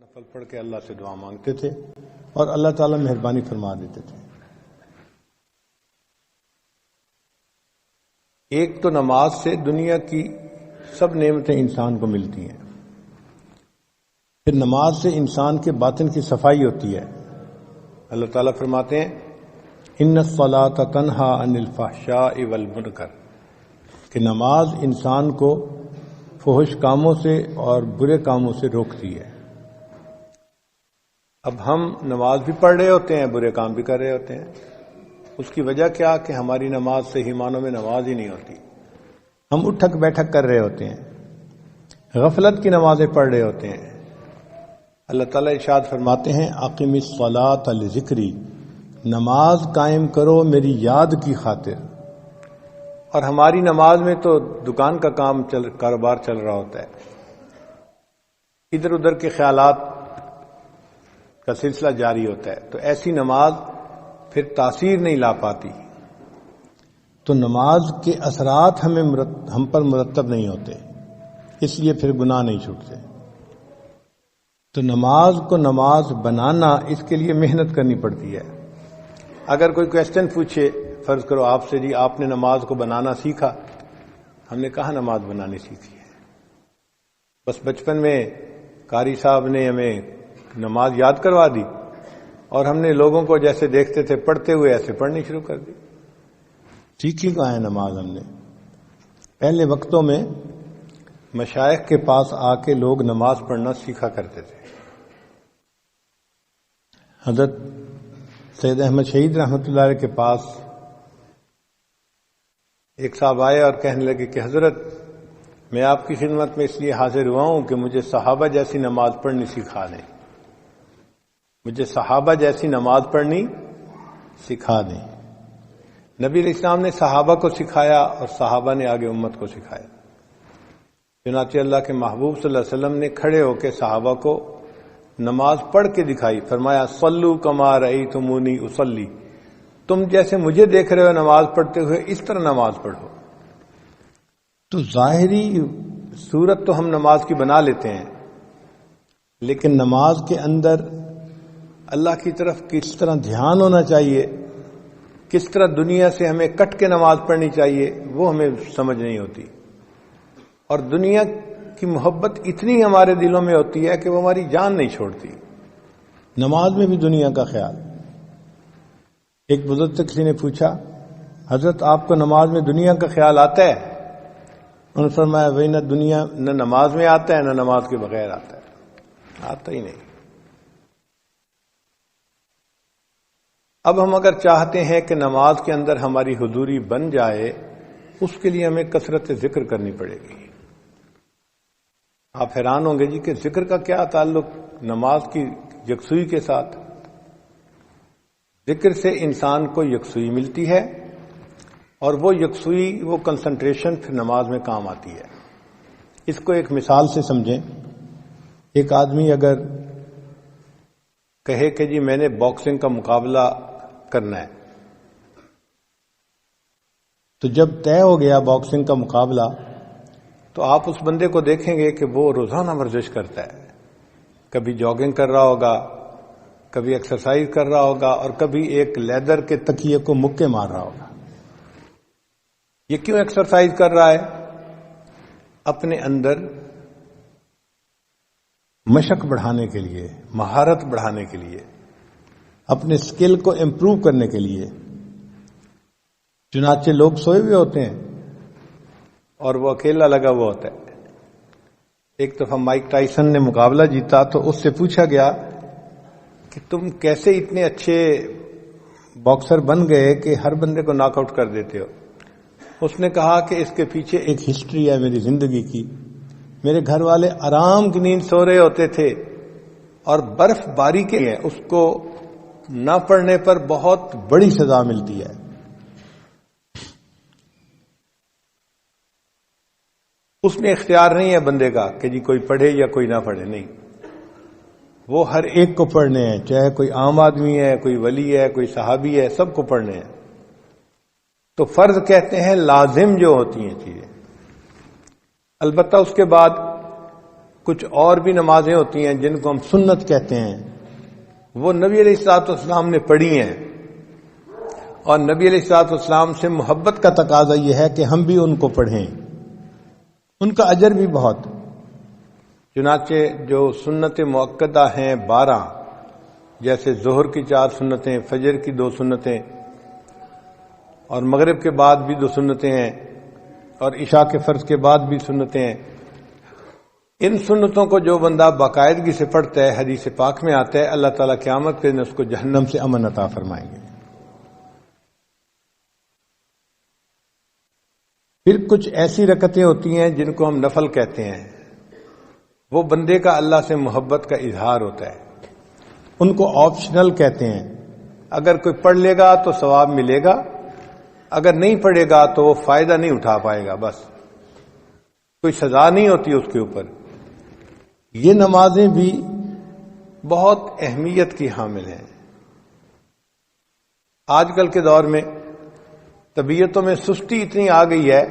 نفل پڑھ کے اللہ سے دعا مانگتے تھے اور اللہ تعالیٰ مہربانی فرما دیتے تھے۔ ایک تو نماز سے دنیا کی سب نعمتیں انسان کو ملتی ہیں، پھر نماز سے انسان کے باطن کی صفائی ہوتی ہے۔ اللہ تعالیٰ فرماتے ہیں ان الصلاۃ تنہی عن الفحشاء والمنکر، کہ نماز انسان کو فحش کاموں سے اور برے کاموں سے روکتی ہے۔ اب ہم نماز بھی پڑھ رہے ہوتے ہیں، برے کام بھی کر رہے ہوتے ہیں۔ اس کی وجہ کیا کہ ہماری نماز صحیح معنوں میں نماز ہی نہیں ہوتی، ہم اٹھک بیٹھک کر رہے ہوتے ہیں، غفلت کی نمازیں پڑھ رہے ہوتے ہیں۔ اللہ تعالیٰ ارشاد فرماتے ہیں اقم الصلاۃ لذکری، نماز قائم کرو میری یاد کی خاطر۔ اور ہماری نماز میں تو دکان کا کاروبار چل رہا ہوتا ہے، ادھر ادھر کے خیالات کا سلسلہ جاری ہوتا ہے، تو ایسی نماز پھر تاثیر نہیں لا پاتی۔ تو نماز کے اثرات ہم پر مرتب نہیں ہوتے، اس لیے پھر گناہ نہیں چھوٹتے۔ تو نماز کو نماز بنانا، اس کے لیے محنت کرنی پڑتی ہے۔ اگر کوئی کویسچن پوچھے، فرض کرو آپ سے، جی آپ نے نماز کو بنانا سیکھا؟ ہم نے کہا نماز بنانی سیکھی ہے، بس بچپن میں قاری صاحب نے ہمیں نماز یاد کروا دی اور ہم نے لوگوں کو جیسے دیکھتے تھے پڑھتے ہوئے ایسے پڑھنی شروع کر دی۔ سیکھی کہاں ہے نماز ہم نے؟ پہلے وقتوں میں مشائخ کے پاس آ کے لوگ نماز پڑھنا سیکھا کرتے تھے۔ حضرت سید احمد شہید رحمۃ اللہ علیہ کے پاس ایک صاحب آئے اور کہنے لگے کہ حضرت میں آپ کی خدمت میں اس لیے حاضر ہوا ہوں کہ مجھے صحابہ جیسی نماز پڑھنی سکھا دیں، مجھے صحابہ جیسی نماز پڑھنی سکھا دیں۔ نبی علیہ السلام نے صحابہ کو سکھایا اور صحابہ نے آگے امت کو سکھایا۔ چنانچہ اللہ کے محبوب صلی اللہ علیہ وسلم نے کھڑے ہو کے صحابہ کو نماز پڑھ کے دکھائی، فرمایا صلو کما رأیتمونی اصلی، تم جیسے مجھے دیکھ رہے ہو نماز پڑھتے ہوئے اس طرح نماز پڑھو۔ تو ظاہری صورت تو ہم نماز کی بنا لیتے ہیں، لیکن نماز کے اندر اللہ کی طرف کس طرح دھیان ہونا چاہیے، کس طرح دنیا سے ہمیں کٹ کے نماز پڑھنی چاہیے، وہ ہمیں سمجھ نہیں ہوتی۔ اور دنیا کی محبت اتنی ہمارے دلوں میں ہوتی ہے کہ وہ ہماری جان نہیں چھوڑتی۔ نماز میں بھی دنیا کا خیال۔ ایک بزرگ کسی نے پوچھا حضرت آپ کو نماز میں دنیا کا خیال آتا ہے؟ انہوں نے فرمایا وہی نہ دنیا نہ نماز میں آتا ہے نہ نماز کے بغیر آتا ہے، آتا ہی نہیں۔ اب ہم اگر چاہتے ہیں کہ نماز کے اندر ہماری حضوری بن جائے، اس کے لیے ہمیں کثرت ذکر کرنی پڑے گی۔ آپ حیران ہوں گے جی کہ ذکر کا کیا تعلق نماز کی یکسوئی کے ساتھ؟ ذکر سے انسان کو یکسوئی ملتی ہے، اور وہ یکسوئی، وہ کنسنٹریشن پھر نماز میں کام آتی ہے۔ اس کو ایک مثال سے سمجھیں۔ ایک آدمی اگر کہے کہ جی میں نے باکسنگ کا مقابلہ کرنا ہے، تو جب طے ہو گیا باکسنگ کا مقابلہ، تو آپ اس بندے کو دیکھیں گے کہ وہ روزانہ ورزش کرتا ہے، کبھی جاگنگ کر رہا ہوگا، کبھی ایکسرسائز کر رہا ہوگا، اور کبھی ایک لیدر کے تکیے کو مکے مار رہا ہوگا۔ یہ کیوں ایکسرسائز کر رہا ہے؟ اپنے اندر مشق بڑھانے کے لیے، مہارت بڑھانے کے لیے، اپنے سکل کو امپروو کرنے کے لیے۔ چنانچہ لوگ سوئے ہوئے ہوتے ہیں اور وہ اکیلا لگا ہوا ہوتا ہے۔ ایک دفعہ مائک ٹائسن نے مقابلہ جیتا تو اس سے پوچھا گیا کہ تم کیسے اتنے اچھے باکسر بن گئے کہ ہر بندے کو ناک آؤٹ کر دیتے ہو؟ اس نے کہا کہ اس کے پیچھے ایک ہسٹری ہے میری زندگی کی۔ میرے گھر والے آرام کی نیند سو رہے ہوتے تھے، اور برف باری کے ہے، اس کو نہ پڑھنے پر بہت بڑی سزا ملتی ہے۔ اس میں اختیار نہیں ہے بندے کا کہ جی کوئی پڑھے یا کوئی نہ پڑھے، نہیں، وہ ہر ایک کو پڑھنے ہیں، چاہے کوئی عام آدمی ہے، کوئی ولی ہے، کوئی صحابی ہے، سب کو پڑھنے ہیں۔ تو فرض کہتے ہیں لازم جو ہوتی ہیں چیزیں، البتہ اس کے بعد کچھ اور بھی نمازیں ہوتی ہیں جن کو ہم سنت کہتے ہیں، وہ نبی علیہ الصلوۃ والسلام نے پڑھی ہیں، اور نبی علیہ الصلوۃ والسلام سے محبت کا تقاضا یہ ہے کہ ہم بھی ان کو پڑھیں، ان کا اجر بھی بہت۔ چنانچہ جو سنت مؤکدہ ہیں 12، جیسے ظہر کی 4 سنتیں، فجر کی 2 سنتیں، اور مغرب کے بعد بھی 2 سنتیں ہیں، اور عشاء کے فرض کے بعد بھی سنتیں ہیں، ان سنتوں کو جو بندہ باقاعدگی سے پڑھتا ہے، حدیث پاک میں آتا ہے اللہ تعالیٰ قیامت کے دن اس کو جہنم سے امن عطا فرمائیں گے۔ پھر کچھ ایسی رکعتیں ہوتی ہیں جن کو ہم نفل کہتے ہیں، وہ بندے کا اللہ سے محبت کا اظہار ہوتا ہے، ان کو آپشنل کہتے ہیں۔ اگر کوئی پڑھ لے گا تو ثواب ملے گا، اگر نہیں پڑھے گا تو وہ فائدہ نہیں اٹھا پائے گا، بس کوئی سزا نہیں ہوتی اس کے اوپر۔ یہ نمازیں بھی بہت اہمیت کی حامل ہیں۔ آج کل کے دور میں طبیعتوں میں سستی اتنی آ گئی ہے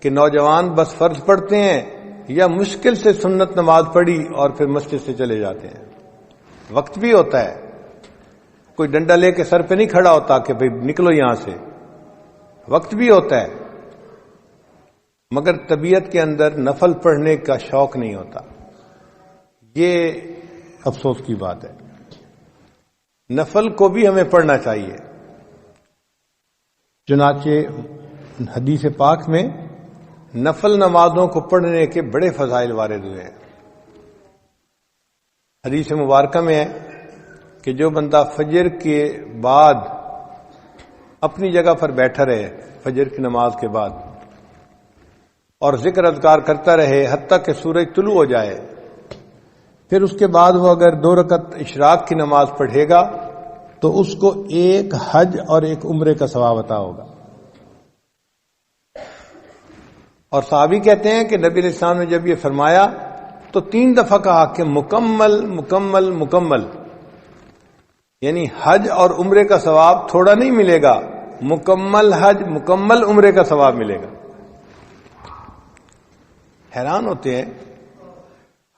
کہ نوجوان بس فرض پڑھتے ہیں یا مشکل سے سنت نماز پڑھی اور پھر مسجد سے چلے جاتے ہیں۔ وقت بھی ہوتا ہے، کوئی ڈنڈا لے کے سر پہ نہیں کھڑا ہوتا کہ بھئی نکلو یہاں سے، وقت بھی ہوتا ہے، مگر طبیعت کے اندر نفل پڑھنے کا شوق نہیں ہوتا۔ یہ افسوس کی بات ہے۔ نفل کو بھی ہمیں پڑھنا چاہیے۔ چنانچہ حدیث پاک میں نفل نمازوں کو پڑھنے کے بڑے فضائل وارد ہوئے ہیں۔ حدیث مبارکہ میں ہے کہ جو بندہ فجر کے بعد اپنی جگہ پر بیٹھا رہے، فجر کی نماز کے بعد، اور ذکر اذکار کرتا رہے حتیٰ کہ سورج طلوع ہو جائے، پھر اس کے بعد وہ اگر 2 رکعت اشراق کی نماز پڑھے گا تو اس کو 1 حج اور 1 عمرے کا ثواب عطا ہوگا۔ اور صحابی کہتے ہیں کہ نبی علیہ السلام نے جب یہ فرمایا تو 3 دفعہ کہا کہ مکمل مکمل مکمل، یعنی حج اور عمرے کا ثواب تھوڑا نہیں ملے گا، مکمل حج مکمل عمرے کا ثواب ملے گا۔ حیران ہوتے ہیں،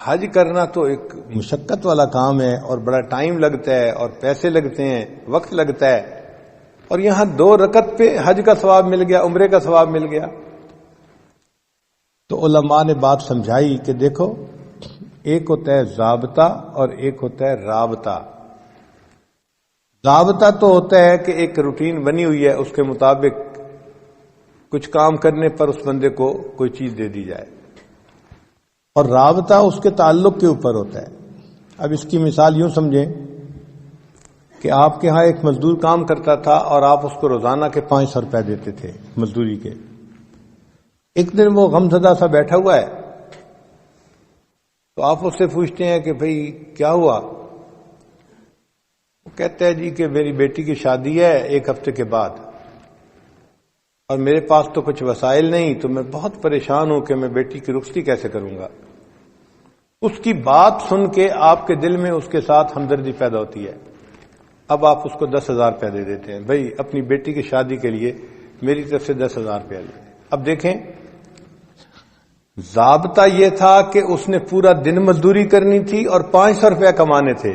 حج کرنا تو ایک مشقت والا کام ہے اور بڑا ٹائم لگتا ہے اور پیسے لگتے ہیں، وقت لگتا ہے، اور یہاں 2 رکعت پہ حج کا ثواب مل گیا، عمرے کا ثواب مل گیا۔ تو علماء نے بات سمجھائی کہ دیکھو، ایک ہوتا ہے ضابطہ اور ایک ہوتا ہے رابطہ۔ ضابطہ تو ہوتا ہے کہ ایک روٹین بنی ہوئی ہے، اس کے مطابق کچھ کام کرنے پر اس بندے کو کوئی چیز دے دی جائے، اور رابطہ اس کے تعلق کے اوپر ہوتا ہے۔ اب اس کی مثال یوں سمجھیں کہ آپ کے ہاں ایک مزدور کام کرتا تھا اور آپ اس کو روزانہ کے 500 روپے دیتے تھے مزدوری کے۔ ایک دن وہ غمزدہ سا بیٹھا ہوا ہے تو آپ اس سے پوچھتے ہیں کہ بھئی کیا ہوا؟ وہ کہتا ہے جی کہ میری بیٹی کی شادی ہے 1 ہفتے کے بعد، اور میرے پاس تو کچھ وسائل نہیں، تو میں بہت پریشان ہوں کہ میں بیٹی کی رخصتی کیسے کروں گا۔ اس کی بات سن کے آپ کے دل میں اس کے ساتھ ہمدردی پیدا ہوتی ہے۔ اب آپ اس کو 10,000 روپے دے دیتے ہیں، بھئی اپنی بیٹی کی شادی کے لیے میری طرف سے 10,000 روپے لے۔ اب دیکھیں، ضابطہ یہ تھا کہ اس نے پورا دن مزدوری کرنی تھی اور 500 روپے کمانے تھے،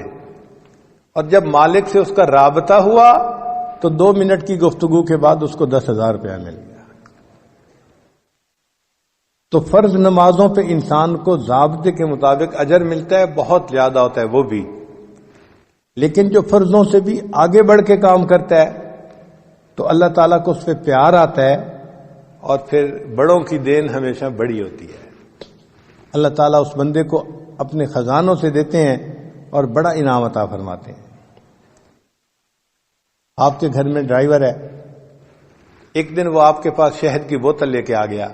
اور جب مالک سے اس کا رابطہ ہوا تو 2 منٹ کی گفتگو کے بعد اس کو 10,000 روپیہ مل گیا۔ تو فرض نمازوں پہ انسان کو ضابطے کے مطابق اجر ملتا ہے، بہت زیادہ ہوتا ہے وہ بھی، لیکن جو فرضوں سے بھی آگے بڑھ کے کام کرتا ہے تو اللہ تعالیٰ کو اس پہ پیار آتا ہے، اور پھر بڑوں کی دین ہمیشہ بڑی ہوتی ہے۔ اللہ تعالیٰ اس بندے کو اپنے خزانوں سے دیتے ہیں اور بڑا انعام عطا فرماتے ہیں۔ آپ کے گھر میں ڈرائیور ہے، ایک دن وہ آپ کے پاس شہد کی بوتل لے کے آ گیا،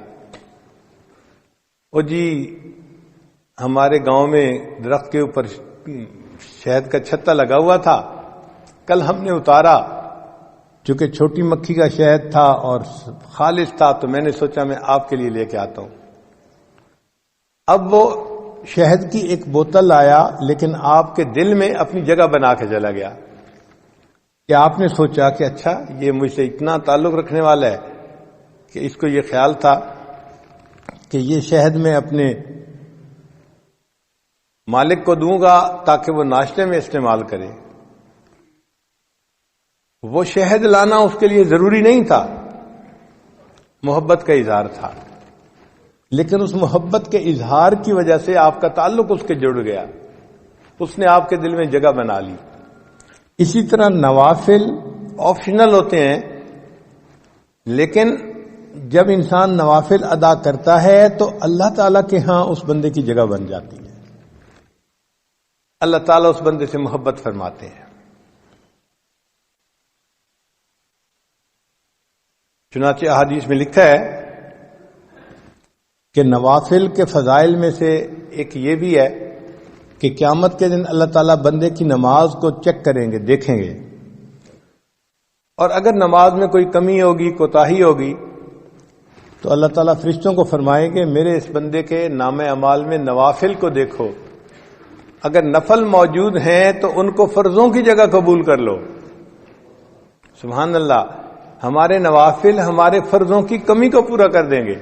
او جی ہمارے گاؤں میں درخت کے اوپر شہد کا چھتا لگا ہوا تھا، کل ہم نے اتارا، چونکہ چھوٹی مکھی کا شہد تھا اور خالص تھا تو میں نے سوچا میں آپ کے لیے لے کے آتا ہوں۔ اب وہ شہد کی ایک بوتل آیا، لیکن آپ کے دل میں اپنی جگہ بنا کے چلا گیا کہ آپ نے سوچا کہ اچھا یہ مجھ سے اتنا تعلق رکھنے والا ہے کہ اس کو یہ خیال تھا کہ یہ شہد میں اپنے مالک کو دوں گا تاکہ وہ ناشتے میں استعمال کرے. وہ شہد لانا اس کے لیے ضروری نہیں تھا، محبت کا اظہار تھا، لیکن اس محبت کے اظہار کی وجہ سے آپ کا تعلق اس کے جڑ گیا، اس نے آپ کے دل میں جگہ بنا لی. اسی طرح نوافل آپشنل ہوتے ہیں، لیکن جب انسان نوافل ادا کرتا ہے تو اللہ تعالیٰ کے ہاں اس بندے کی جگہ بن جاتی ہے، اللہ تعالیٰ اس بندے سے محبت فرماتے ہیں. چنانچہ احادیث میں لکھا ہے کہ نوافل کے فضائل میں سے ایک یہ بھی ہے کہ قیامت کے دن اللہ تعالیٰ بندے کی نماز کو چیک کریں گے، دیکھیں گے، اور اگر نماز میں کوئی کمی ہوگی، کوتاہی ہوگی، تو اللہ تعالیٰ فرشتوں کو فرمائیں گے میرے اس بندے کے نام اعمال میں نوافل کو دیکھو، اگر نفل موجود ہیں تو ان کو فرضوں کی جگہ قبول کر لو. سبحان اللہ، ہمارے نوافل ہمارے فرضوں کی کمی کو پورا کر دیں گے.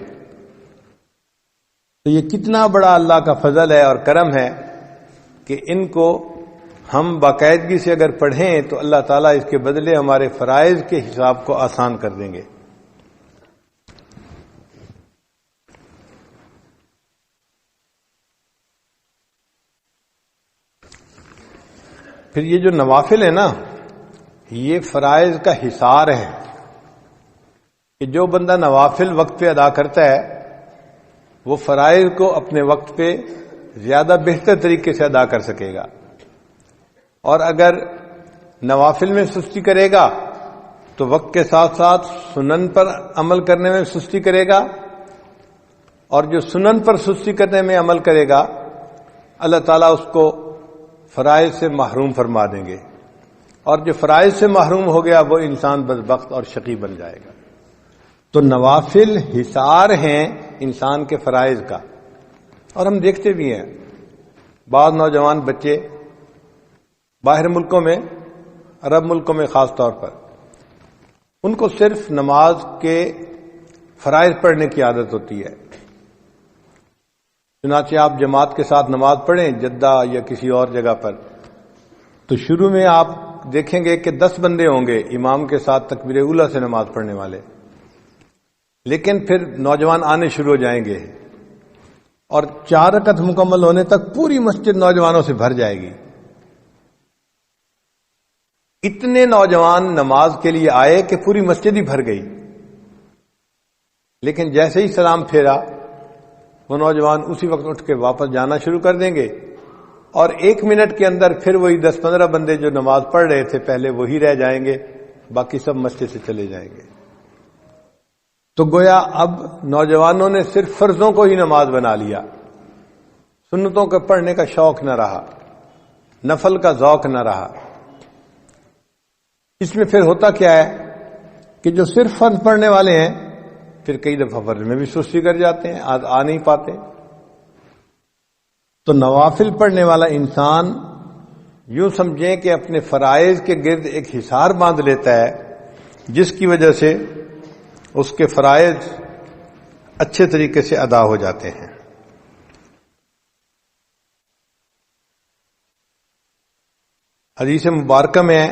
تو یہ کتنا بڑا اللہ کا فضل ہے اور کرم ہے کہ ان کو ہم باقاعدگی سے اگر پڑھیں تو اللہ تعالیٰ اس کے بدلے ہمارے فرائض کے حساب کو آسان کر دیں گے. پھر یہ جو نوافل ہے نا، یہ فرائض کا حصار ہے کہ جو بندہ نوافل وقت پہ ادا کرتا ہے وہ فرائض کو اپنے وقت پہ زیادہ بہتر طریقے سے ادا کر سکے گا. اور اگر نوافل میں سستی کرے گا تو وقت کے ساتھ ساتھ سنن پر عمل کرنے میں سستی کرے گا، اور جو سنن پر سستی کرنے میں عمل کرے گا اللہ تعالیٰ اس کو فرائض سے محروم فرما دیں گے، اور جو فرائض سے محروم ہو گیا وہ انسان بدبخت اور شقی بن جائے گا. تو نوافل حصار ہیں انسان کے فرائض کا. اور ہم دیکھتے بھی ہیں بعض نوجوان بچے باہر ملکوں میں، عرب ملکوں میں خاص طور پر، ان کو صرف نماز کے فرائض پڑھنے کی عادت ہوتی ہے. چنانچہ آپ جماعت کے ساتھ نماز پڑھیں جدہ یا کسی اور جگہ پر، تو شروع میں آپ دیکھیں گے کہ 10 بندے ہوں گے امام کے ساتھ تکبیر اولیٰ سے نماز پڑھنے والے، لیکن پھر نوجوان آنے شروع ہو جائیں گے اور 4 رکعت مکمل ہونے تک پوری مسجد نوجوانوں سے بھر جائے گی. اتنے نوجوان نماز کے لیے آئے کہ پوری مسجد ہی بھر گئی، لیکن جیسے ہی سلام پھیرا وہ نوجوان اسی وقت اٹھ کے واپس جانا شروع کر دیں گے، اور 1 منٹ کے اندر پھر وہی 10-15 بندے جو نماز پڑھ رہے تھے پہلے وہی رہ جائیں گے، باقی سب مسجد سے چلے جائیں گے. تو گویا اب نوجوانوں نے صرف فرضوں کو ہی نماز بنا لیا، سنتوں کے پڑھنے کا شوق نہ رہا، نفل کا ذوق نہ رہا. اس میں پھر ہوتا کیا ہے کہ جو صرف فرض پڑھنے والے ہیں پھر کئی دفعہ فرض میں بھی سستی کر جاتے ہیں، آ نہیں پاتے. تو نوافل پڑھنے والا انسان یوں سمجھیں کہ اپنے فرائض کے گرد ایک حصار باندھ لیتا ہے، جس کی وجہ سے اس کے فرائض اچھے طریقے سے ادا ہو جاتے ہیں. حدیث مبارکہ میں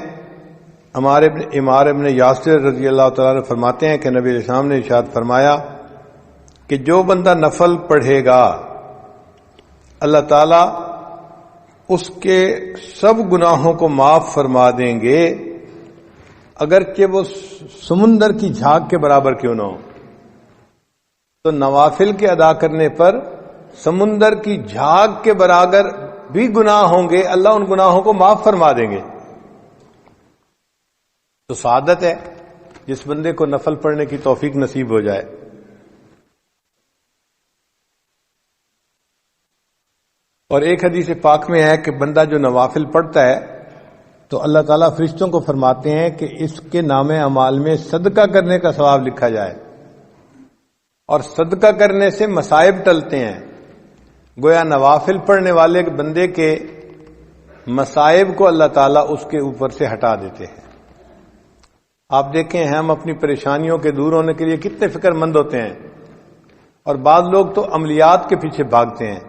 ہمارے عمار ابن یاسر رضی اللہ تعالیٰ عنہ فرماتے ہیں کہ نبی علیہ السلام نے ارشاد فرمایا کہ جو بندہ نفل پڑھے گا اللہ تعالیٰ اس کے سب گناہوں کو معاف فرما دیں گے، اگرچہ وہ سمندر کی جھاگ کے برابر کیوں نہ ہو. تو نوافل کے ادا کرنے پر سمندر کی جھاگ کے برابر بھی گناہ ہوں گے، اللہ ان گناہوں کو معاف فرما دیں گے. تو سعادت ہے جس بندے کو نفل پڑھنے کی توفیق نصیب ہو جائے. اور ایک حدیث پاک میں ہے کہ بندہ جو نوافل پڑھتا ہے تو اللہ تعالیٰ فرشتوں کو فرماتے ہیں کہ اس کے نام اعمال میں صدقہ کرنے کا ثواب لکھا جائے، اور صدقہ کرنے سے مصائب ٹلتے ہیں. گویا نوافل پڑھنے والے بندے کے مصائب کو اللہ تعالیٰ اس کے اوپر سے ہٹا دیتے ہیں. آپ دیکھیں ہم اپنی پریشانیوں کے دور ہونے کے لیے کتنے فکر مند ہوتے ہیں، اور بعض لوگ تو عملیات کے پیچھے بھاگتے ہیں.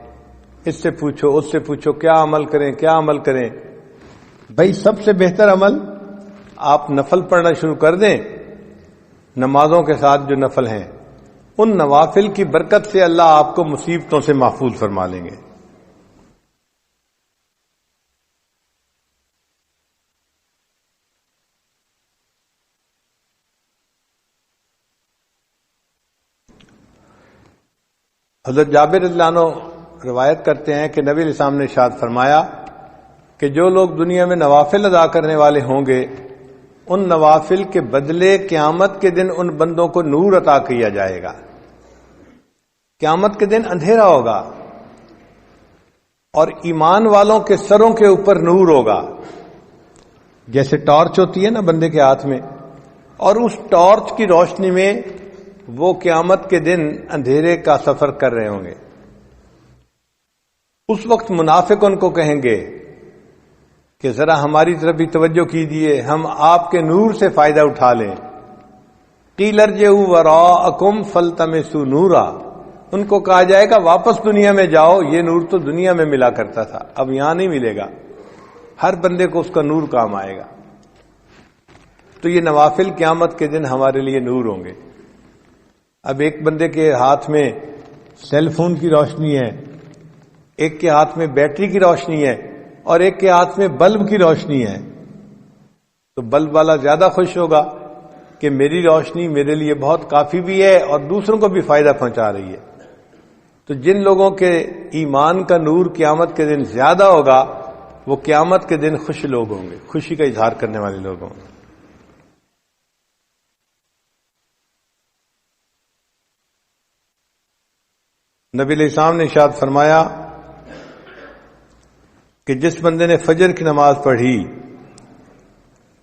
اس سے پوچھو اس سے پوچھو کیا عمل کریں کیا عمل کریں. بھائی سب سے بہتر عمل آپ نفل پڑھنا شروع کر دیں. نمازوں کے ساتھ جو نفل ہیں ان نوافل کی برکت سے اللہ آپ کو مصیبتوں سے محفوظ فرما لیں گے. حضرت جابر رضی اللہ عنہ روایت کرتے ہیں کہ نبی علیہ السلام نے ارشاد فرمایا کہ جو لوگ دنیا میں نوافل ادا کرنے والے ہوں گے ان نوافل کے بدلے قیامت کے دن ان بندوں کو نور عطا کیا جائے گا. قیامت کے دن اندھیرا ہوگا اور ایمان والوں کے سروں کے اوپر نور ہوگا. جیسے ٹارچ ہوتی ہے نا بندے کے ہاتھ میں, اور اس ٹارچ کی روشنی میں وہ قیامت کے دن اندھیرے کا سفر کر رہے ہوں گے. اس وقت منافق ان کو کہیں گے کہ ذرا ہماری طرف بھی توجہ کیجیے, ہم آپ کے نور سے فائدہ اٹھا لیں. قیل ارجعوا وراءکم فالتمسوا نورا, ان کو کہا جائے گا واپس دنیا میں جاؤ, یہ نور تو دنیا میں ملا کرتا تھا, اب یہاں نہیں ملے گا. ہر بندے کو اس کا نور کام آئے گا. تو یہ نوافل قیامت کے دن ہمارے لیے نور ہوں گے. اب ایک بندے کے ہاتھ میں سیل فون کی روشنی ہے, ایک کے ہاتھ میں بیٹری کی روشنی ہے, اور ایک کے ہاتھ میں بلب کی روشنی ہے. تو بلب والا زیادہ خوش ہوگا کہ میری روشنی میرے لیے بہت کافی بھی ہے اور دوسروں کو بھی فائدہ پہنچا رہی ہے. تو جن لوگوں کے ایمان کا نور قیامت کے دن زیادہ ہوگا وہ قیامت کے دن خوش لوگ ہوں گے, خوشی کا اظہار کرنے والے لوگ ہوں گے. نبی علیہ السلام نے ارشاد فرمایا کہ جس بندے نے فجر کی نماز پڑھی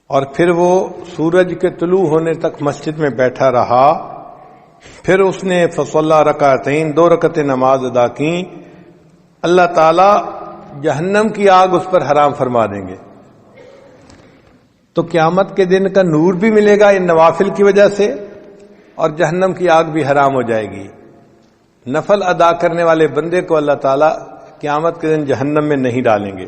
اور پھر وہ سورج کے طلوع ہونے تک مسجد میں بیٹھا رہا, پھر اس نے فصلی رکعتین 2 رکعتیں نماز ادا کی, اللہ تعالی جہنم کی آگ اس پر حرام فرما دیں گے. تو قیامت کے دن کا نور بھی ملے گا ان نوافل کی وجہ سے, اور جہنم کی آگ بھی حرام ہو جائے گی. نفل ادا کرنے والے بندے کو اللہ تعالی قیامت کے دن جہنم میں نہیں ڈالیں گے.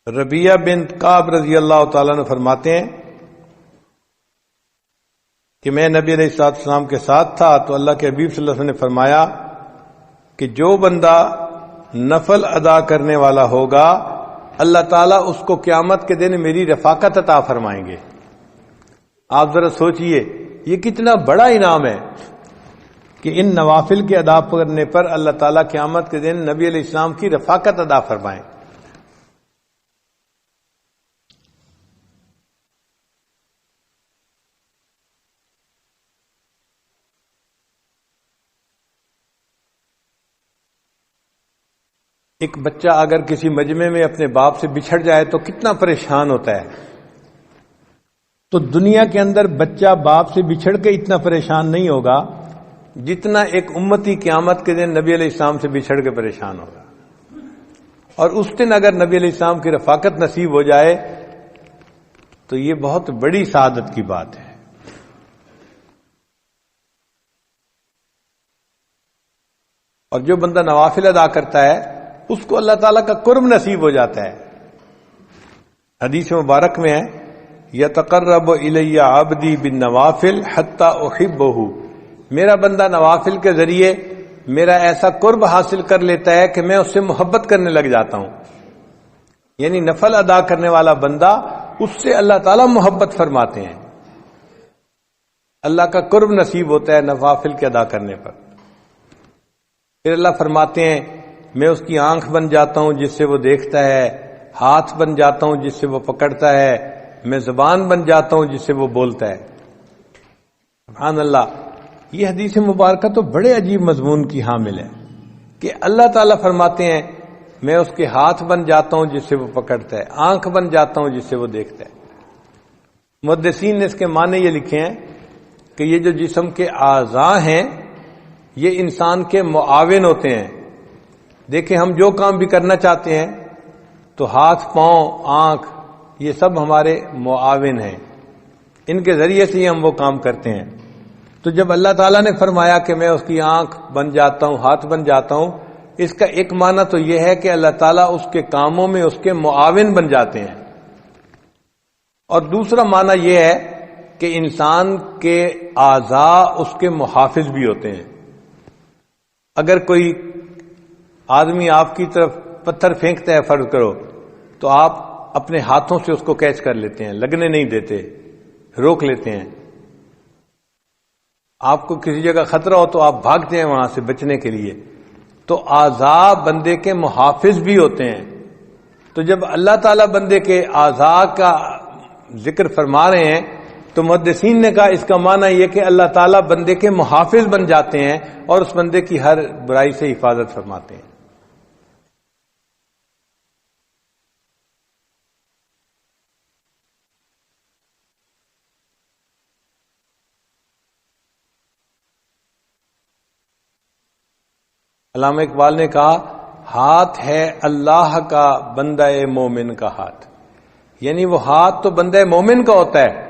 ربیہ بنت کعب رضی اللہ تعالیٰ عنہ فرماتے ہیں کہ میں نبی علیہ السلام کے ساتھ تھا تو اللہ کے حبیب صلی اللہ علیہ وسلم نے فرمایا کہ جو بندہ نفل ادا کرنے والا ہوگا اللہ تعالیٰ اس کو قیامت کے دن میری رفاقت عطا فرمائیں گے. آپ ذرا سوچئے یہ کتنا بڑا انعام ہے کہ ان نوافل کے ادا کرنے پر اللہ تعالیٰ قیامت کے دن نبی علیہ السلام کی رفاقت ادا فرمائیں. ایک بچہ اگر کسی مجمع میں اپنے باپ سے بچھڑ جائے تو کتنا پریشان ہوتا ہے, تو دنیا کے اندر بچہ باپ سے بچھڑ کے اتنا پریشان نہیں ہوگا جتنا ایک امتی قیامت کے دن نبی علیہ السلام سے بچھڑ کے پریشان ہوگا. اور اس دن اگر نبی علیہ السلام کی رفاقت نصیب ہو جائے تو یہ بہت بڑی سعادت کی بات ہے. اور جو بندہ نوافل ادا کرتا ہے اس کو اللہ تعالیٰ کا قرب نصیب ہو جاتا ہے. حدیث مبارک میں ہے یتقرب الی عبدی بالنوافل حتی احبہ, میرا بندہ نوافل کے ذریعے میرا ایسا قرب حاصل کر لیتا ہے کہ میں اس سے محبت کرنے لگ جاتا ہوں. یعنی نفل ادا کرنے والا بندہ اس سے اللہ تعالیٰ محبت فرماتے ہیں, اللہ کا قرب نصیب ہوتا ہے نوافل کے ادا کرنے پر. پھر اللہ فرماتے ہیں میں اس کی آنکھ بن جاتا ہوں جس سے وہ دیکھتا ہے, ہاتھ بن جاتا ہوں جس سے وہ پکڑتا ہے, میں زبان بن جاتا ہوں جس سے وہ بولتا ہے. سبحان اللہ, یہ حدیث مبارکہ تو بڑے عجیب مضمون کی حامل ہے کہ اللہ تعالیٰ فرماتے ہیں میں اس کے ہاتھ بن جاتا ہوں جس سے وہ پکڑتا ہے, آنکھ بن جاتا ہوں جس سے وہ دیکھتا ہے. محدثین نے اس کے معنی یہ لکھے ہیں کہ یہ جو جسم کے اعضاء ہیں یہ انسان کے معاون ہوتے ہیں. دیکھیں ہم جو کام بھی کرنا چاہتے ہیں تو ہاتھ, پاؤں, آنکھ یہ سب ہمارے معاون ہیں, ان کے ذریعے سے ہی ہم وہ کام کرتے ہیں. تو جب اللہ تعالیٰ نے فرمایا کہ میں اس کی آنکھ بن جاتا ہوں، ہاتھ بن جاتا ہوں، اس کا ایک معنی تو یہ ہے کہ اللہ تعالیٰ اس کے کاموں میں اس کے معاون بن جاتے ہیں، اور دوسرا معنی یہ ہے کہ انسان کے اعضاء اس کے محافظ بھی ہوتے ہیں۔ اگر کوئی آدمی آپ کی طرف پتھر پھینکتا ہے فرض کرو، تو آپ اپنے ہاتھوں سے اس کو کیچ کر لیتے ہیں، لگنے نہیں دیتے، روک لیتے ہیں۔ آپ کو کسی جگہ خطرہ ہو تو آپ بھاگتے ہیں وہاں سے بچنے کے لیے۔ تو اعضاء بندے کے محافظ بھی ہوتے ہیں۔ تو جب اللہ تعالیٰ بندے کے اعضاء کا ذکر فرما رہے ہیں تو محدثین نے کہا اس کا معنی یہ کہ اللہ تعالیٰ بندے کے محافظ بن جاتے ہیں اور اس بندے کی ہر برائی سے حفاظت فرماتے ہیں۔ علامہ اقبال نے کہا ہاتھ ہے اللہ کا بندہ مومن کا ہاتھ، یعنی وہ ہاتھ تو بندہ مومن کا ہوتا ہے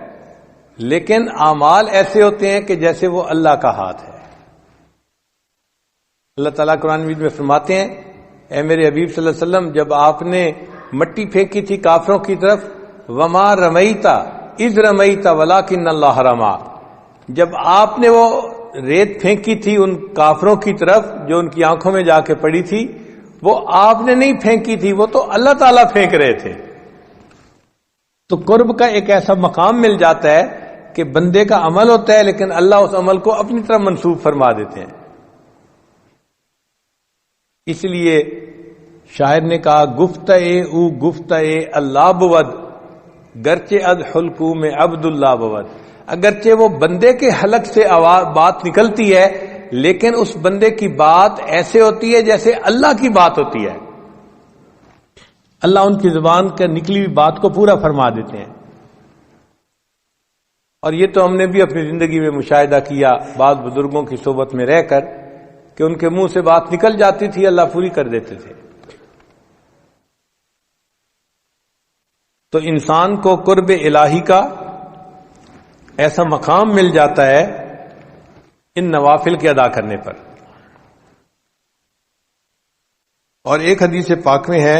لیکن اعمال ایسے ہوتے ہیں کہ جیسے وہ اللہ کا ہاتھ ہے۔ اللہ تعالیٰ قرآن مجید میں فرماتے ہیں اے میرے حبیب صلی اللہ علیہ وسلم، جب آپ نے مٹی پھینکی تھی کافروں کی طرف، وما رمیتا اذ رمیتا ولکن اللہ رما، جب آپ نے وہ ریت پھینکی تھی ان کافروں کی طرف جو ان کی آنکھوں میں جا کے پڑی تھی، وہ آپ نے نہیں پھینکی تھی، وہ تو اللہ تعالیٰ پھینک رہے تھے۔ تو قرب کا ایک ایسا مقام مل جاتا ہے کہ بندے کا عمل ہوتا ہے لیکن اللہ اس عمل کو اپنی طرف منسوب فرما دیتے ہیں۔ اس لیے شاعر نے کہا گفتئے او گفتئے اللہ بود، گرچہ از حلقوم عبد اللہ بود، اگرچہ وہ بندے کے حلق سے بات نکلتی ہے لیکن اس بندے کی بات ایسے ہوتی ہے جیسے اللہ کی بات ہوتی ہے۔ اللہ ان کی زبان کا نکلی ہوئی بات کو پورا فرما دیتے ہیں۔ اور یہ تو ہم نے بھی اپنی زندگی میں مشاہدہ کیا بعض بزرگوں کی صحبت میں رہ کر کہ ان کے منہ سے بات نکل جاتی تھی، اللہ پوری کر دیتے تھے۔ تو انسان کو قرب الہی کا ایسا مقام مل جاتا ہے ان نوافل کے ادا کرنے پر۔ اور ایک حدیث پاک میں ہے،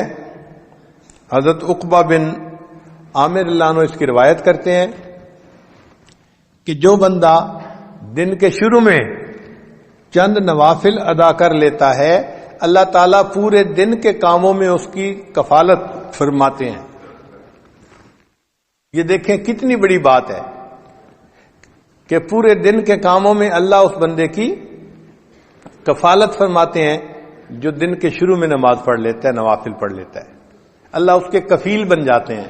حضرت عقبہ بن عامر اللہ عنہ اس کی روایت کرتے ہیں کہ جو بندہ دن کے شروع میں چند نوافل ادا کر لیتا ہے، اللہ تعالیٰ پورے دن کے کاموں میں اس کی کفالت فرماتے ہیں۔ یہ دیکھیں کتنی بڑی بات ہے کہ پورے دن کے کاموں میں اللہ اس بندے کی کفالت فرماتے ہیں جو دن کے شروع میں نماز پڑھ لیتا ہے، نوافل پڑھ لیتا ہے۔ اللہ اس کے کفیل بن جاتے ہیں۔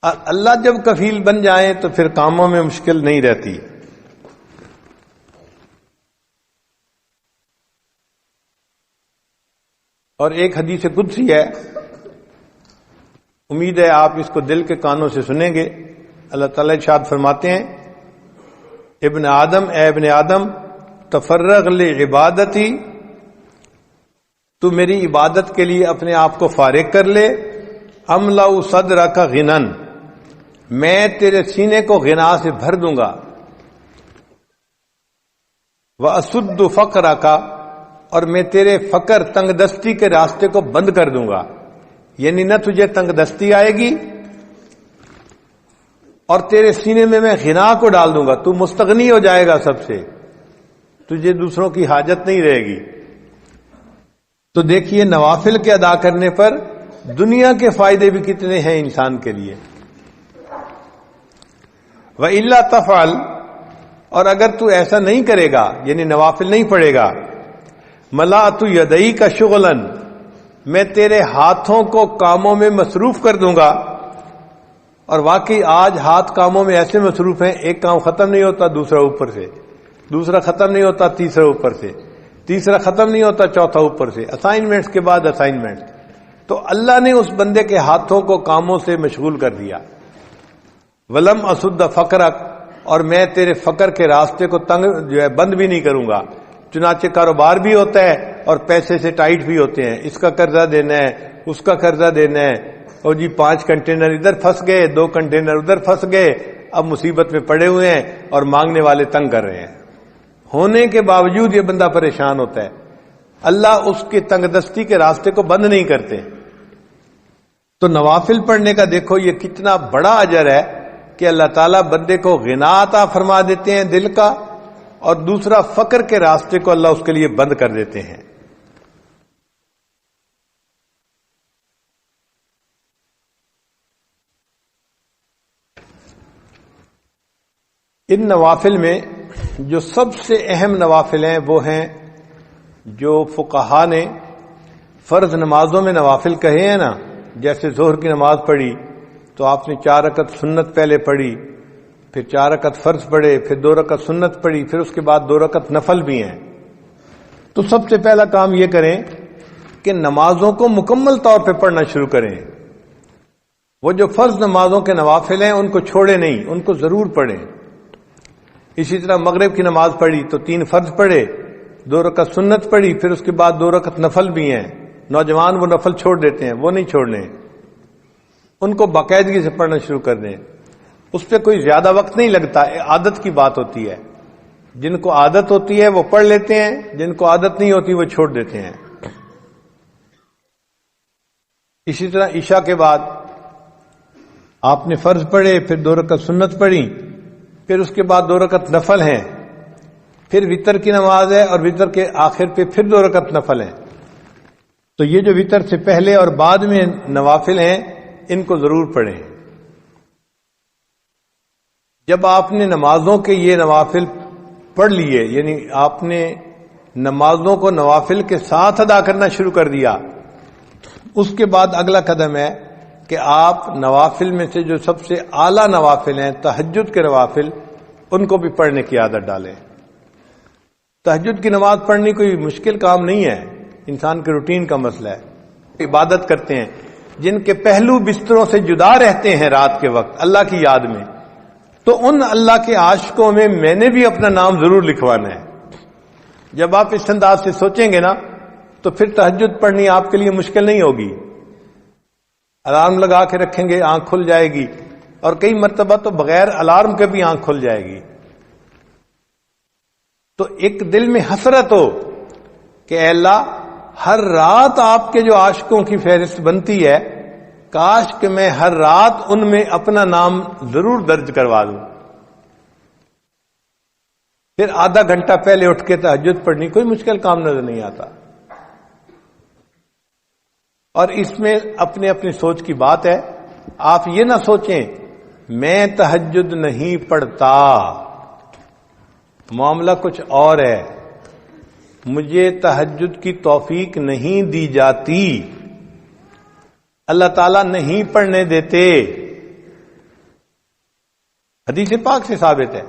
اللہ جب کفیل بن جائیں تو پھر کاموں میں مشکل نہیں رہتی۔ اور ایک حدیث قدسی ہے، امید ہے آپ اس کو دل کے کانوں سے سنیں گے۔ اللہ تعالیٰ ارشاد فرماتے ہیں ابن آدم، اے ابن آدم تفرغ لعبادتی، تو میری عبادت کے لیے اپنے آپ کو فارغ کر لے، املأ صدرک غنًا، میں تیرے سینے کو غنا سے بھر دوں گا، واسد فقرک، اور میں تیرے فقر تنگ دستی کے راستے کو بند کر دوں گا، یعنی نہ تجھے تنگ دستی آئے گی اور تیرے سینے میں غنا کو ڈال دوں گا، تو مستغنی ہو جائے گا سب سے، تجھے دوسروں کی حاجت نہیں رہے گی۔ تو دیکھیے نوافل کے ادا کرنے پر دنیا کے فائدے بھی کتنے ہیں انسان کے لیے۔ وَإِلَّا تَفْعَلْ، اور اگر تو ایسا نہیں کرے گا یعنی نوافل نہیں پڑھے گا، مَلَأْتُ يَدَيْكَ شُغْلًا، میں تیرے ہاتھوں کو کاموں میں مصروف کر دوں گا۔ اور واقعی آج ہاتھ کاموں میں ایسے مصروف ہیں، ایک کام ختم نہیں ہوتا دوسرا اوپر سے، دوسرا ختم نہیں ہوتا تیسرا اوپر سے، تیسرا ختم نہیں ہوتا چوتھا اوپر سے، اسائنمنٹس کے بعد اسائنمنٹس۔ تو اللہ نے اس بندے کے ہاتھوں کو کاموں سے مشغول کر دیا۔ ولم اسد فقرک، اور میں تیرے فقر کے راستے کو تنگ جو ہے بند بھی نہیں کروں گا۔ چنانچہ کاروبار بھی ہوتا ہے اور پیسے سے ٹائٹ بھی ہوتے ہیں، اس کا قرضہ دینا ہے، اس کا قرضہ دینا ہے، اور جی 5 کنٹینر ادھر پھنس گئے، 2 کنٹینر ادھر پھنس گئے، اب مصیبت میں پڑے ہوئے ہیں اور مانگنے والے تنگ کر رہے ہیں. ہونے کے باوجود یہ بندہ پریشان ہوتا ہے. اللہ اس کے تنگ دستی کے راستے کو بند نہیں کرتے. تو نوافل پڑھنے کا دیکھو یہ کتنا بڑا اجر ہے کہ اللہ تعالیٰ بندے کو غنا عطا فرما دیتے ہیں دل کا، اور دوسرا فقر کے راستے کو اللہ اس کے لیے بند کر دیتے ہیں. ان نوافل میں جو سب سے اہم نوافل ہیں وہ ہیں جو فقہا نے فرض نمازوں میں نوافل کہے ہیں نا. جیسے ظہر کی نماز پڑھی تو آپ نے 4 رکعت سنت پہلے پڑھی، پھر 4 رکعت فرض پڑھے، پھر 2 رکعت سنت پڑھی، پھر اس کے بعد 2 رکعت نفل بھی ہیں. تو سب سے پہلا کام یہ کریں کہ نمازوں کو مکمل طور پہ پڑھنا شروع کریں. وہ جو فرض نمازوں کے نوافل ہیں ان کو چھوڑے نہیں، ان کو ضرور پڑھیں. اسی طرح مغرب کی نماز پڑھی تو 3 فرض پڑھے، 2 رکعت سنت پڑھی، پھر اس کے بعد 2 رکعت نفل بھی ہیں. نوجوان وہ نفل چھوڑ دیتے ہیں، وہ نہیں چھوڑنے، ان کو باقاعدگی سے پڑھنا شروع کر دیں. اس پہ کوئی زیادہ وقت نہیں لگتا، عادت کی بات ہوتی ہے. جن کو عادت ہوتی ہے وہ پڑھ لیتے ہیں، جن کو عادت نہیں ہوتی وہ چھوڑ دیتے ہیں. اسی طرح عشاء کے بعد آپ نے فرض پڑھے، پھر 2 رکعت سنت پڑھی، پھر اس کے بعد 2 رکعت نفل ہیں، پھر وتر کی نماز ہے اور وتر کے آخر پہ پھر 2 رکعت نفل ہیں. تو یہ جو وتر سے پہلے اور بعد میں نوافل ہیں ان کو ضرور پڑھیں. جب آپ نے نمازوں کے یہ نوافل پڑھ لیے، یعنی آپ نے نمازوں کو نوافل کے ساتھ ادا کرنا شروع کر دیا، اس کے بعد اگلا قدم ہے کہ آپ نوافل میں سے جو سب سے اعلیٰ نوافل ہیں، تہجد کے نوافل، ان کو بھی پڑھنے کی عادت ڈالیں. تہجد کی نماز پڑھنی کوئی مشکل کام نہیں ہے، انسان کے روٹین کا مسئلہ ہے. عبادت کرتے ہیں جن کے پہلو بستروں سے جدا رہتے ہیں رات کے وقت اللہ کی یاد میں، تو ان اللہ کے عاشقوں میں میں نے بھی اپنا نام ضرور لکھوانا ہے. جب آپ اس انداز سے سوچیں گے نا تو پھر تہجد پڑھنی آپ کے لیے مشکل نہیں ہوگی. الارم لگا کے رکھیں گے، آنکھ کھل جائے گی، اور کئی مرتبہ تو بغیر الارم کے بھی آنکھ کھل جائے گی. تو ایک دل میں حسرت ہو کہ اے اللہ، ہر رات آپ کے جو عاشقوں کی فہرست بنتی ہے، کاش کہ میں ہر رات ان میں اپنا نام ضرور درج کروا دوں. پھر آدھا گھنٹہ پہلے اٹھ کے تہجد پڑھنی کوئی مشکل کام نظر نہیں آتا. اور اس میں اپنے اپنی سوچ کی بات ہے. آپ یہ نہ سوچیں میں تہجد نہیں پڑھتا، معاملہ کچھ اور ہے، مجھے تہجد کی توفیق نہیں دی جاتی، اللہ تعالیٰ نہیں پڑھنے دیتے. حدیث پاک سے ثابت ہے،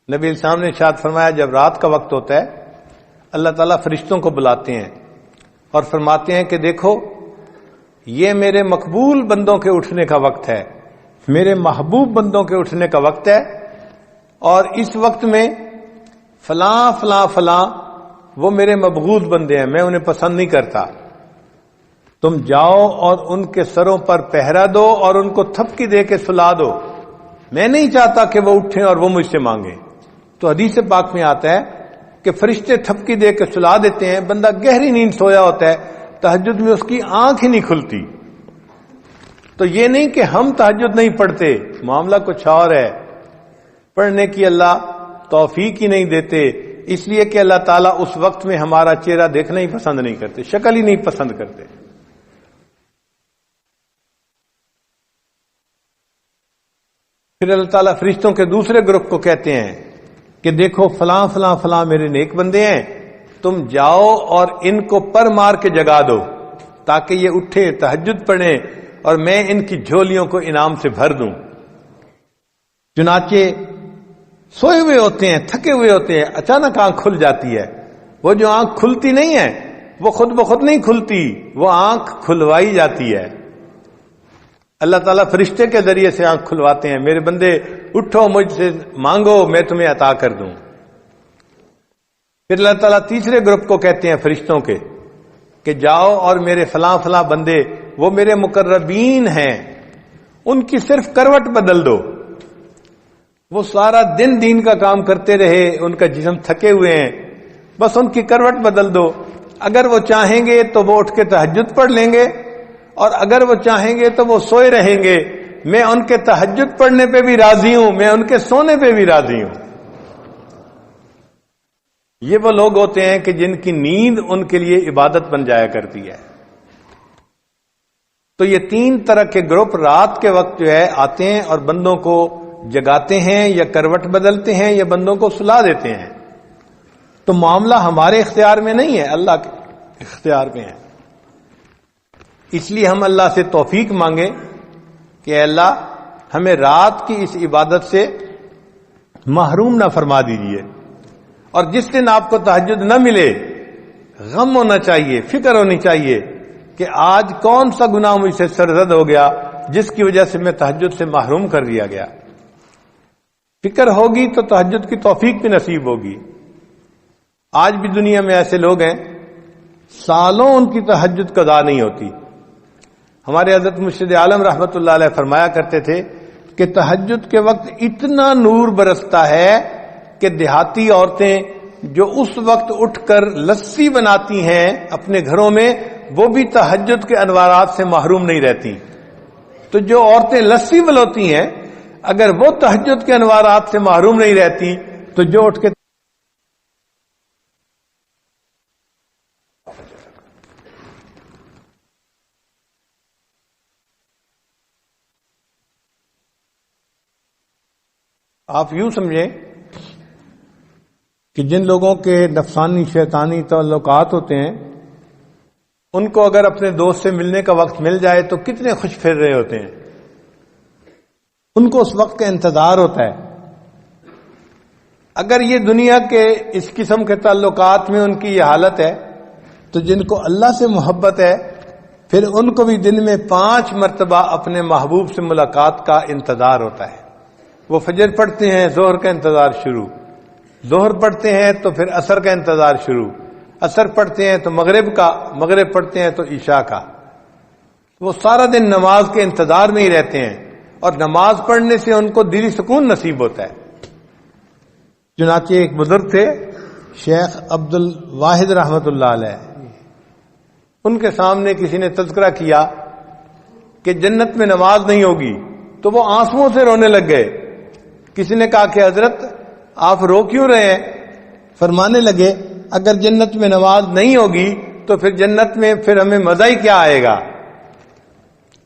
نبی السلام نے ارشاد فرمایا جب رات کا وقت ہوتا ہے اللہ تعالیٰ فرشتوں کو بلاتے ہیں اور فرماتے ہیں کہ دیکھو یہ میرے مقبول بندوں کے اٹھنے کا وقت ہے، میرے محبوب بندوں کے اٹھنے کا وقت ہے، اور اس وقت میں فلاں فلاں فلاں وہ میرے مبغوض بندے ہیں، میں انہیں پسند نہیں کرتا، تم جاؤ اور ان کے سروں پر پہرا دو اور ان کو تھپکی دے کے سلا دو، میں نہیں چاہتا کہ وہ اٹھیں اور وہ مجھ سے مانگیں. تو حدیث پاک میں آتا ہے کہ فرشتے تھپکی دے کے سلا دیتے ہیں، بندہ گہری نیند سویا ہوتا ہے، تہجد میں اس کی آنکھ ہی نہیں کھلتی. تو یہ نہیں کہ ہم تہجد نہیں پڑھتے، معاملہ کچھ اور ہے، پڑھنے کی اللہ توفیق ہی نہیں دیتے، اس لیے کہ اللہ تعالیٰ اس وقت میں ہمارا چہرہ دیکھنا ہی پسند نہیں کرتے، شکل ہی نہیں پسند کرتے. پھر اللہ تعالیٰ فرشتوں کے دوسرے گروپ کو کہتے ہیں کہ دیکھو فلاں فلاں فلاں میرے نیک بندے ہیں، تم جاؤ اور ان کو پر مار کے جگا دو تاکہ یہ اٹھے تہجد پڑھیں اور میں ان کی جھولیوں کو انعام سے بھر دوں. چنانچہ سوئے ہوئے ہوتے ہیں، تھکے ہوئے ہوتے ہیں، اچانک آنکھ کھل جاتی ہے. وہ جو آنکھ کھلتی نہیں ہے وہ خود بخود نہیں کھلتی، وہ آنکھ کھلوائی جاتی ہے. اللہ تعالیٰ فرشتے کے ذریعے سے آنکھ کھلواتے ہیں، میرے بندے اٹھو مجھ سے مانگو میں تمہیں عطا کر دوں. پھر اللہ تعالیٰ تیسرے گروپ کو کہتے ہیں فرشتوں کے کہ جاؤ اور میرے فلاں فلاں بندے وہ میرے مقربین ہیں، ان کی صرف کروٹ بدل دو، وہ سارا دن دین کا کام کرتے رہے، ان کا جسم تھکے ہوئے ہیں، بس ان کی کروٹ بدل دو. اگر وہ چاہیں گے تو وہ اٹھ کے تہجد پڑھ لیں گے، اور اگر وہ چاہیں گے تو وہ سوئے رہیں گے. میں ان کے تہجد پڑھنے پہ بھی راضی ہوں، میں ان کے سونے پہ بھی راضی ہوں. یہ وہ لوگ ہوتے ہیں کہ جن کی نیند ان کے لیے عبادت بن جایا کرتی ہے. تو یہ 3 طرح کے گروپ رات کے وقت جو ہے آتے ہیں اور بندوں کو جگاتے ہیں، یا کروٹ بدلتے ہیں، یا بندوں کو سلا دیتے ہیں. تو معاملہ ہمارے اختیار میں نہیں ہے، اللہ کے اختیار میں ہے. اس لیے ہم اللہ سے توفیق مانگیں کہ اے اللہ ہمیں رات کی اس عبادت سے محروم نہ فرما دیجیے. اور جس دن آپ کو تہجد نہ ملے، غم ہونا چاہیے، فکر ہونی چاہیے کہ آج کون سا گناہ مجھ سے سرزد ہو گیا جس کی وجہ سے میں تہجد سے محروم کر دیا گیا. فکر ہوگی تو تہجد کی توفیق بھی نصیب ہوگی. آج بھی دنیا میں ایسے لوگ ہیں سالوں ان کی تہجد قضا نہیں ہوتی. ہمارے حضرت مرشد عالم رحمت اللہ علیہ فرمایا کرتے تھے کہ تہجد کے وقت اتنا نور برستا ہے کہ دیہاتی عورتیں جو اس وقت اٹھ کر لسی بناتی ہیں اپنے گھروں میں، وہ بھی تہجد کے انوارات سے محروم نہیں رہتی. تو جو عورتیں لسی بلوتی ہیں، اگر وہ تہجد کے انوارات سے محروم نہیں رہتی تو جو اٹھ کے آپ یوں سمجھیں کہ جن لوگوں کے نفسانی شیطانی تعلقات ہوتے ہیں، ان کو اگر اپنے دوست سے ملنے کا وقت مل جائے تو کتنے خوش پھر رہے ہوتے ہیں. ان کو اس وقت کا انتظار ہوتا ہے. اگر یہ دنیا کے اس قسم کے تعلقات میں ان کی یہ حالت ہے تو جن کو اللہ سے محبت ہے پھر ان کو بھی دن میں 5 مرتبہ اپنے محبوب سے ملاقات کا انتظار ہوتا ہے. وہ فجر پڑھتے ہیں، ظہر کا انتظار شروع، ظہر پڑھتے ہیں تو پھر عصر کا انتظار شروع، عصر پڑھتے ہیں تو مغرب کا، مغرب پڑھتے ہیں تو عشاء کا. وہ سارا دن نماز کے انتظار میں ہی رہتے ہیں، اور نماز پڑھنے سے ان کو دلی سکون نصیب ہوتا ہے. چنانچہ ایک بزرگ تھے شیخ عبد الواحد رحمت اللہ علیہ، ان کے سامنے کسی نے تذکرہ کیا کہ جنت میں نماز نہیں ہوگی تو وہ آنسوؤں سے رونے لگ گئے. کسی نے کہا کہ حضرت آپ رو کیوں رہے ہیں؟ فرمانے لگے اگر جنت میں نماز نہیں ہوگی تو پھر جنت میں پھر ہمیں مزہ ہی کیا آئے گا.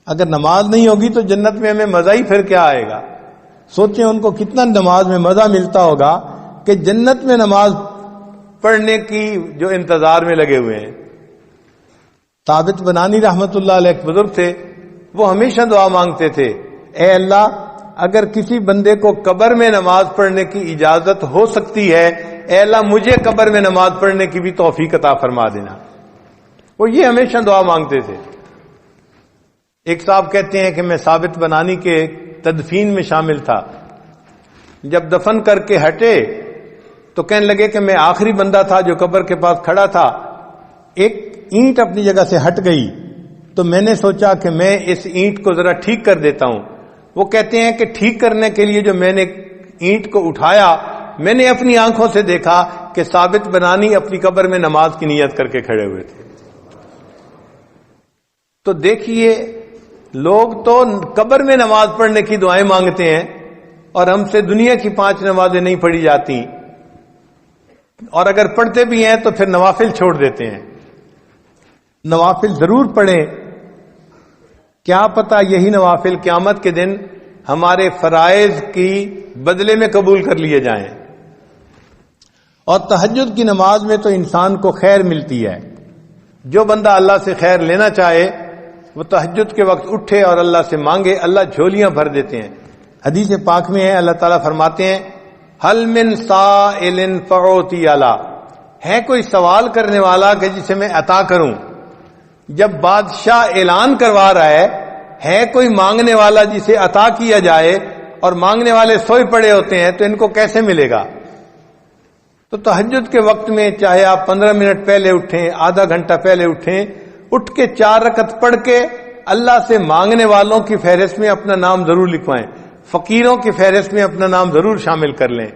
اگر نماز نہیں ہوگی تو جنت میں ہمیں مزہ ہی پھر کیا آئے گا. سوچیں ان کو کتنا نماز میں مزہ ملتا ہوگا کہ جنت میں نماز پڑھنے کی جو انتظار میں لگے ہوئے ہیں. ثابت بنانی رحمت اللہ علیہ ایک بزرگ تھے، وہ ہمیشہ دعا مانگتے تھے، اے اللہ اگر کسی بندے کو قبر میں نماز پڑھنے کی اجازت ہو سکتی ہے، اے اللہ مجھے قبر میں نماز پڑھنے کی بھی توفیق عطا فرما دینا. وہ یہ ہمیشہ دعا مانگتے تھے. ایک صاحب کہتے ہیں کہ میں ثابت بنانی کے تدفین میں شامل تھا. جب دفن کر کے ہٹے تو کہنے لگے کہ میں آخری بندہ تھا جو قبر کے پاس کھڑا تھا. ایک اینٹ اپنی جگہ سے ہٹ گئی تو میں نے سوچا کہ میں اس اینٹ کو ذرا ٹھیک کر دیتا ہوں. وہ کہتے ہیں کہ ٹھیک کرنے کے لیے جو میں نے اینٹ کو اٹھایا، میں نے اپنی آنکھوں سے دیکھا کہ ثابت بنانی اپنی قبر میں نماز کی نیت کر کے کھڑے ہوئے تھے. تو دیکھیے لوگ تو قبر میں نماز پڑھنے کی دعائیں مانگتے ہیں اور ہم سے دنیا کی 5 نمازیں نہیں پڑھی جاتی، اور اگر پڑھتے بھی ہیں تو پھر نوافل چھوڑ دیتے ہیں. نوافل ضرور پڑھیں، کیا پتہ یہی نوافل قیامت کے دن ہمارے فرائض کی بدلے میں قبول کر لیے جائیں. اور تہجد کی نماز میں تو انسان کو خیر ملتی ہے. جو بندہ اللہ سے خیر لینا چاہے وہ تہجد کے وقت اٹھے اور اللہ سے مانگے، اللہ جھولیاں بھر دیتے ہیں. حدیث پاک میں ہے اللہ تعالیٰ فرماتے ہیں حل من سائل فاعطی علی، ہے کوئی سوال کرنے والا کہ جسے میں عطا کروں. جب بادشاہ اعلان کروا رہا ہے کوئی مانگنے والا جسے عطا کیا جائے، اور مانگنے والے سوئے پڑے ہوتے ہیں تو ان کو کیسے ملے گا. تو تہجد کے وقت میں چاہے آپ 15 منٹ پہلے اٹھیں، آدھا گھنٹہ پہلے اٹھیں، اٹھ کے 4 رکعت پڑھ کے اللہ سے مانگنے والوں کی فہرست میں اپنا نام ضرور لکھوائیں. فقیروں کی فہرست میں اپنا نام ضرور شامل کر لیں.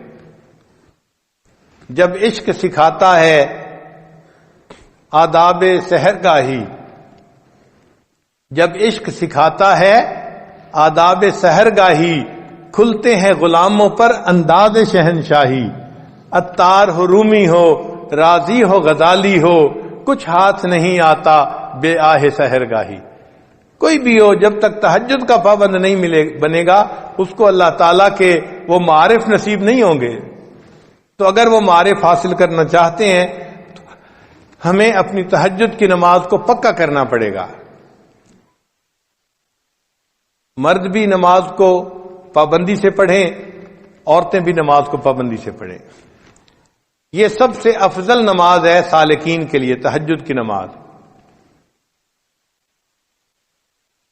جب عشق سکھاتا ہے آداب سحرگاہی، جب عشق سکھاتا ہے آداب سحرگاہی، کھلتے ہیں غلاموں پر انداز شہنشاہی. عطار ہو رومی ہو راضی ہو غزالی ہو، کچھ ہاتھ نہیں آتا بے آہ سحرگاہی. کوئی بھی ہو جب تک تہجد کا پابند نہیں بنے گا اس کو اللہ تعالیٰ کے وہ معارف نصیب نہیں ہوں گے. تو اگر وہ معارف حاصل کرنا چاہتے ہیں تو ہمیں اپنی تہجد کی نماز کو پکا کرنا پڑے گا. مرد بھی نماز کو پابندی سے پڑھیں، عورتیں بھی نماز کو پابندی سے پڑھیں. یہ سب سے افضل نماز ہے سالکین کے لیے، تہجد کی نماز.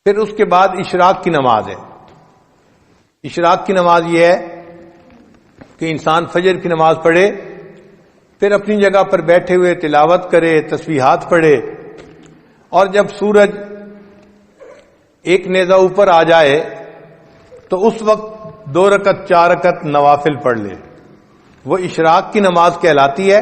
پھر اس کے بعد اشراق کی نماز ہے. اشراق کی نماز یہ ہے کہ انسان فجر کی نماز پڑھے، پھر اپنی جگہ پر بیٹھے ہوئے تلاوت کرے، تسبیحات پڑھے، اور جب سورج ایک نیزہ اوپر آ جائے تو اس وقت 2 رکعت 4 رکعت نوافل پڑھ لے. وہ اشراق کی نماز کہلاتی ہے.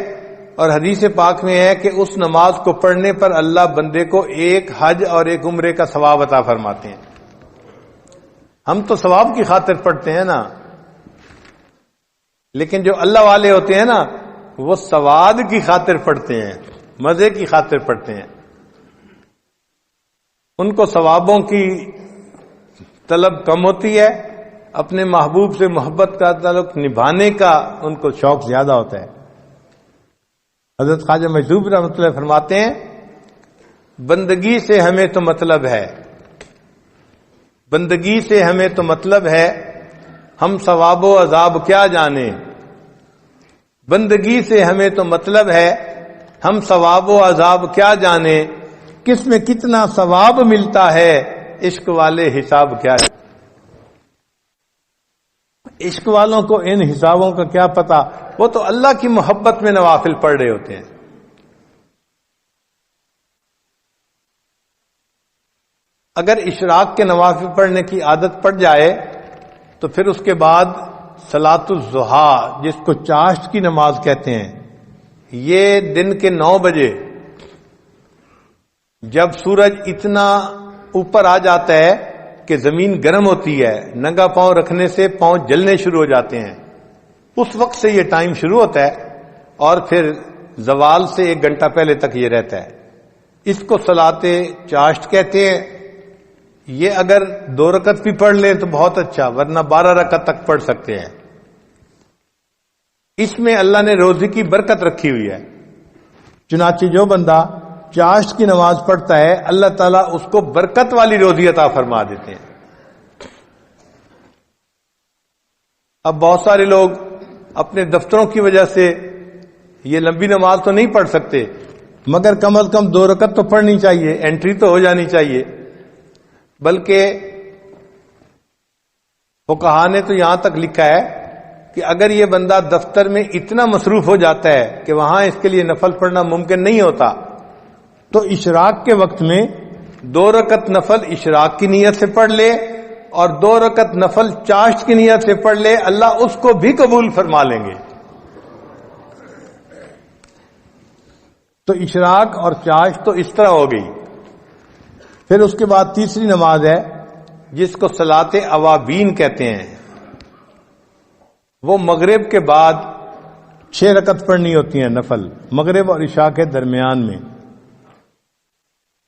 اور حدیث پاک میں ہے کہ اس نماز کو پڑھنے پر اللہ بندے کو ایک حج اور ایک عمرے کا ثواب عطا فرماتے ہیں. ہم تو ثواب کی خاطر پڑھتے ہیں نا، لیکن جو اللہ والے ہوتے ہیں نا وہ سواد کی خاطر پڑھتے ہیں، مزے کی خاطر پڑھتے ہیں. ان کو ثوابوں کی طلب کم ہوتی ہے، اپنے محبوب سے محبت کا تعلق نبھانے کا ان کو شوق زیادہ ہوتا ہے. حضرت خواجہ مجذوب رحمۃ اللہ فرماتے ہیں بندگی سے ہمیں تو مطلب ہے، بندگی سے ہمیں تو مطلب ہے، ہم ثواب و عذاب کیا جانے. بندگی سے ہمیں تو مطلب ہے، ہم ثواب و عذاب کیا جانے. کس میں کتنا ثواب ملتا ہے، عشق والے حساب کیا ہے. عشق والوں کو ان حسابوں کا کیا پتا، وہ تو اللہ کی محبت میں نوافل پڑھ رہے ہوتے ہیں. اگر اشراق کے نوافل پڑھنے کی عادت پڑ جائے تو پھر اس کے بعد صلاۃ الضحیٰ، جس کو چاشت کی نماز کہتے ہیں، یہ دن کے 9 بجے جب سورج اتنا اوپر آ جاتا ہے کہ زمین گرم ہوتی ہے، ننگا پاؤں رکھنے سے پاؤں جلنے شروع ہو جاتے ہیں، اس وقت سے یہ ٹائم شروع ہوتا ہے اور پھر زوال سے 1 گھنٹہ پہلے تک یہ رہتا ہے. اس کو صلاۃ چاشت کہتے ہیں. یہ اگر 2 رکعت بھی پڑھ لیں تو بہت اچھا، ورنہ 12 رکعت تک پڑھ سکتے ہیں. اس میں اللہ نے روزی کی برکت رکھی ہوئی ہے. چنانچہ جو بندہ چاشت کی نماز پڑھتا ہے اللہ تعالیٰ اس کو برکت والی روزی عطا فرما دیتے ہیں. اب بہت سارے لوگ اپنے دفتروں کی وجہ سے یہ لمبی نماز تو نہیں پڑھ سکتے، مگر کم از کم 2 رکعت تو پڑھنی چاہیے، انٹری تو ہو جانی چاہیے. بلکہ فقہا نے تو یہاں تک لکھا ہے کہ اگر یہ بندہ دفتر میں اتنا مصروف ہو جاتا ہے کہ وہاں اس کے لیے نفل پڑھنا ممکن نہیں ہوتا تو اشراق کے وقت میں 2 رکعت نفل اشراق کی نیت سے پڑھ لے اور 2 رکعت نفل چاشت کی نیت سے پڑھ لے، اللہ اس کو بھی قبول فرما لیں گے. تو اشراق اور چاشت تو اس طرح ہو گئی. پھر اس کے بعد تیسری نماز ہے جس کو صلاۃ اوابین کہتے ہیں. وہ مغرب کے بعد 6 رکعت پڑھنی ہوتی ہیں نفل، مغرب اور عشاء کے درمیان میں.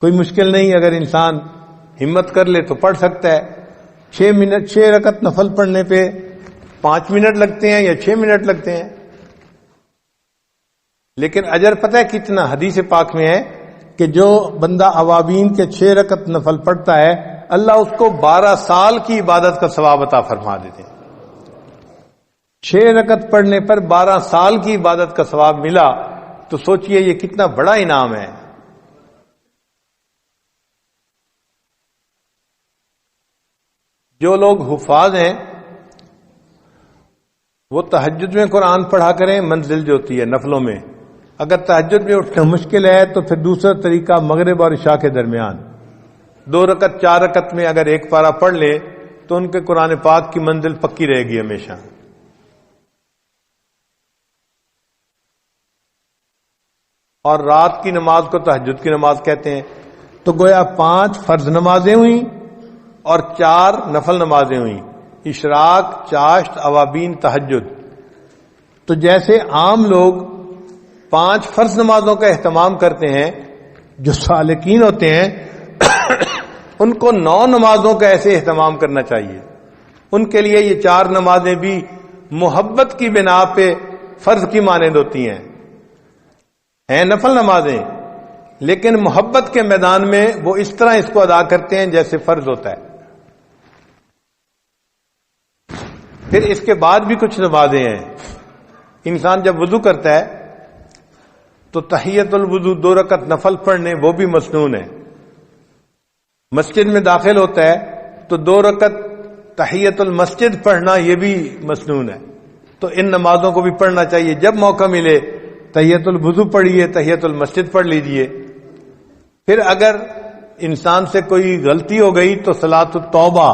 کوئی مشکل نہیں، اگر انسان ہمت کر لے تو پڑھ سکتا ہے. 6 رکعت نفل پڑھنے پہ 5 منٹ لگتے ہیں یا 6 منٹ لگتے ہیں، لیکن اجر پتہ ہے کتنا؟ حدیث پاک میں ہے کہ جو بندہ اوابین کے 6 رکعت نفل پڑھتا ہے اللہ اس کو 12 سال کی عبادت کا ثواب عطا فرما دیتے ہیں. 6 رکعت پڑھنے پر 12 سال کی عبادت کا ثواب ملا تو سوچئے یہ کتنا بڑا انعام ہے. جو لوگ حفاظ ہیں وہ تہجد میں قرآن پڑھا کریں، منزل جو ہوتی ہے نفلوں میں. اگر تہجد میں اٹھنا مشکل ہے تو پھر دوسرا طریقہ مغرب اور عشاء کے درمیان 2 رکعت 4 رکعت میں اگر ایک پارہ پڑھ لے تو ان کے قرآن پاک کی منزل پکی رہے گی ہمیشہ. اور رات کی نماز کو تہجد کی نماز کہتے ہیں. تو گویا 5 فرض نمازیں ہوئیں اور 4 نفل نمازیں ہوئیں، اشراق، چاشت، اوابین، تہجد. تو جیسے عام لوگ 5 فرض نمازوں کا اہتمام کرتے ہیں، جو سالکین ہوتے ہیں ان کو 9 نمازوں کا ایسے اہتمام کرنا چاہیے. ان کے لیے یہ 4 نمازیں بھی محبت کی بنا پہ فرض کی مانند ہوتی ہیں نفل نمازیں، لیکن محبت کے میدان میں وہ اس طرح اس کو ادا کرتے ہیں جیسے فرض ہوتا ہے. پھر اس کے بعد بھی کچھ نمازیں ہیں. انسان جب وضو کرتا ہے تو تحیت الوضو 2 رکعت نفل پڑھنے وہ بھی مسنون ہے. مسجد میں داخل ہوتا ہے تو 2 رکعت تحیت المسجد پڑھنا یہ بھی مسنون ہے. تو ان نمازوں کو بھی پڑھنا چاہیے. جب موقع ملے تحیت الوضو پڑھیے، تحیت المسجد پڑھ لیجئے. پھر اگر انسان سے کوئی غلطی ہو گئی تو صلاۃ التوبہ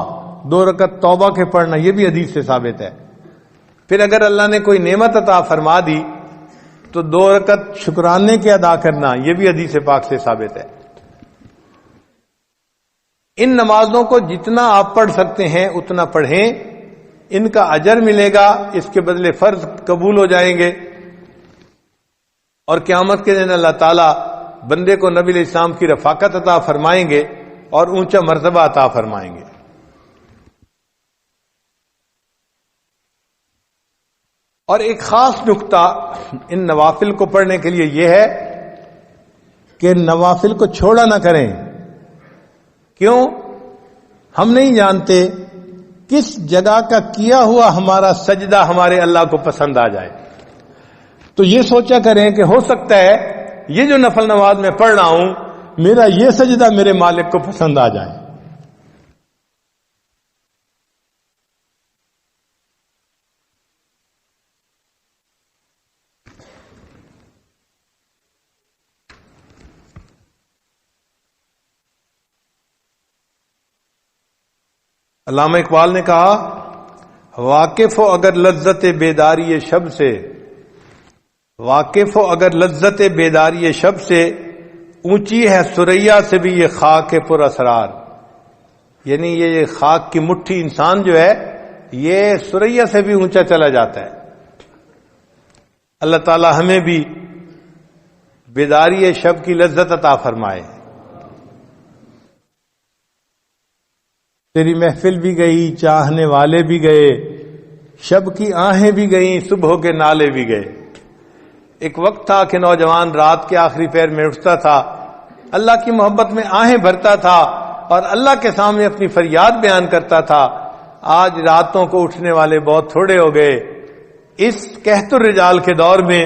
2 رکعت توبہ کے پڑھنا یہ بھی حدیث سے ثابت ہے. پھر اگر اللہ نے کوئی نعمت عطا فرما دی تو 2 رکعت شکرانے کے ادا کرنا یہ بھی حدیث پاک سے ثابت ہے. ان نمازوں کو جتنا آپ پڑھ سکتے ہیں اتنا پڑھیں، ان کا اجر ملے گا، اس کے بدلے فرض قبول ہو جائیں گے. اور قیامت کے دن اللہ تعالیٰ بندے کو نبی علیہ السلام کی رفاقت عطا فرمائیں گے اور اونچا مرتبہ عطا فرمائیں گے. اور ایک خاص نقطہ ان نوافل کو پڑھنے کے لیے یہ ہے کہ نوافل کو چھوڑا نہ کریں. کیوں؟ ہم نہیں جانتے کس جگہ کا کیا ہوا ہمارا سجدہ ہمارے اللہ کو پسند آ جائے. تو یہ سوچا کریں کہ ہو سکتا ہے یہ جو نفل نماز میں پڑھ رہا ہوں میرا یہ سجدہ میرے مالک کو پسند آ جائے. علامہ اقبال نے کہا واقف ہو اگر لذت بیداری شب سے، واقف ہو اگر لذت بیداری شب سے، اونچی ہے ثریا سے بھی یہ خاک پر اسرار. یعنی یہ خاک کی مٹھی انسان جو ہے یہ ثریا سے بھی اونچا چلا جاتا ہے. اللہ تعالی ہمیں بھی بیداری شب کی لذت عطا فرمائے. تیری محفل بھی گئی، چاہنے والے بھی گئے، شب کی آہیں بھی گئیں، صبح کے نالے بھی گئے. ایک وقت تھا کہ نوجوان رات کے آخری پہر میں اٹھتا تھا، اللہ کی محبت میں آہیں بھرتا تھا اور اللہ کے سامنے اپنی فریاد بیان کرتا تھا. آج راتوں کو اٹھنے والے بہت تھوڑے ہو گئے. اس قحط الرجال کے دور میں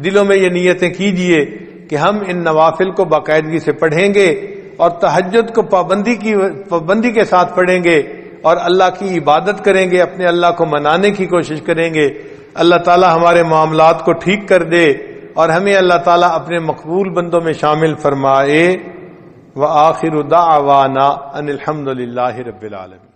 دلوں میں یہ نیتیں کیجئے کہ ہم ان نوافل کو باقاعدگی سے پڑھیں گے اور تہجد کو پابندی کے ساتھ پڑھیں گے اور اللہ کی عبادت کریں گے، اپنے اللہ کو منانے کی کوشش کریں گے. اللہ تعالی ہمارے معاملات کو ٹھیک کر دے اور ہمیں اللہ تعالی اپنے مقبول بندوں میں شامل فرمائے. وآخر دعوانا ان الحمد للہ رب العالمین.